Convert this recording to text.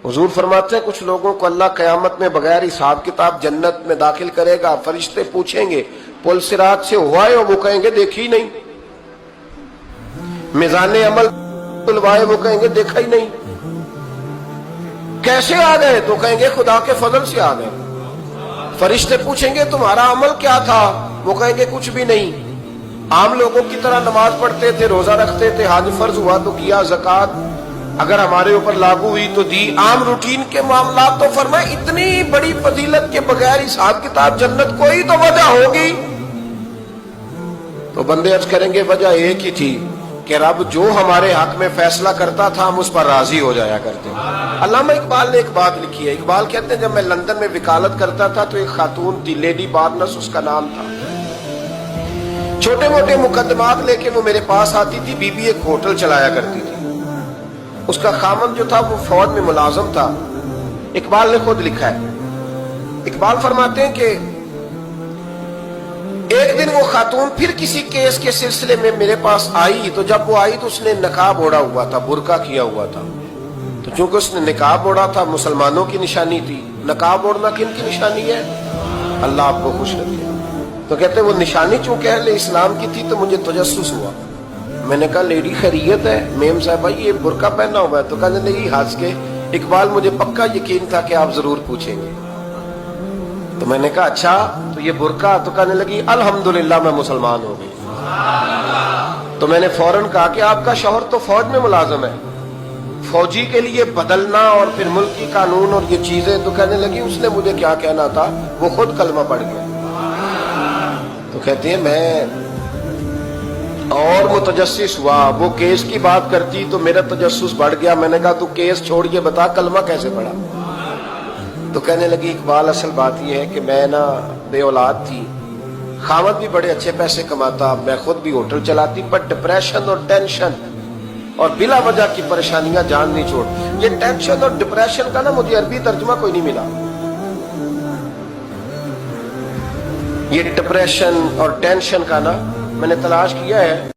हुजूर फरमाते हैं कुछ लोगों को अल्लाह क़यामत में बगैर हिसाब किताब जन्नत में दाखिल करेगा। फरिश्ते पूछेंगे पुल सिरात से हुआ है, वो कहेंगे देखी नहीं। मिजाने अमल तुलवाए, वो कहेंगे देखा ही नहीं। कैसे आ गए? तो कहेंगे खुदा के फजल से आ गए। फरिश्ते पूछेंगे तुम्हारा अमल क्या था? वो कहेंगे कुछ भी नहीं। आम लोगों की तरह नमाज पढ़ते थे, रोजा रखते थे, हज फर्ज हुआ तो किया, ज़कात अगर हमारे ऊपर लागू हुई तो दी, आम रूटीन के मामला। तो फरमाए इतनी बड़ी फजीलत के बगैर हिसाब किताब जन्नत, कोई तो वजह होगी। तो बंदे अर्ज करेंगे वजह एक ही थी कि रब जो हमारे हक में फैसला करता था हम उस पर राजी हो जाया करते। अल्लामा इकबाल ने एक बात लिखी है। इकबाल कहते हैं जब मैं लंदन में वकालत करता था तो एक खातून थी, लेडी बार्नस उसका नाम था। छोटे मोटे मुकदमात लेके वो मेरे पास आती थी। बीबी एक होटल चलाया करती थी। उसका खामन जो था वो फौज में मुलाजम था। इकबाल ने खुद लिखा है, इकबाल फरमाते हैं कि एक दिन वो खातून फिर किसी केस के सिलसिले में मेरे पास आई। तो जब वो आई तो उसने नकाब ओढ़ा हुआ था, बुर्का किया हुआ था। तो चूंकि उसने नकाब ओढ़ा था, मुसलमानों की निशानी थी। नकाब ओढ़ना किन की निशानी है? अल्लाह आपको खुश रखे। तो कहते वो निशानी चूंकि अहले इस्लाम की थी तो मुझे तजस्सुस हुआ। मैंने कहा लेडी खैरियत है? मेम साहब ये बुर्का पहना हुआ है। तो कहने लगी हंस के, इकबाल मुझे पक्का यकीन था कि आप जरूर पूछेंगे। तो मैंने कहा अच्छा तो ये बुर्का? तो कहने लगी अल्हम्दुलिल्लाह मैं मुसलमान हो गई। तो मैंने फौरन कहा कि आपका शौहर तो फौज में मुलाजिम है, फौजी के लिए बदलना और फिर मुल्की कानून और ये चीजें। तो कहने लगी उसने मुझे क्या कहना था, वो खुद कलमा पढ़ गया। तो कहती है मैं और मुतजस्सिस हुआ। वो केस की बात करती तो मेरा तजस्सुस बढ़ गया। मैंने कहा तू केस छोड़ के बता कलमा कैसे पढ़ा? तो कहने लगी इकबाल असल बात यह है कि मैं ना बे औलाद थी, खामद भी बड़े अच्छे पैसे कमाता, मैं खुद भी होटल चलाती, पर डिप्रेशन और टेंशन और बिला वजह की परेशानियां जान नहीं छोड़। ये टेंशन और डिप्रेशन का ना मुझे अरबी तर्जुमा कोई नहीं मिला। ये डिप्रेशन और टेंशन का ना मैंने तलाश किया है।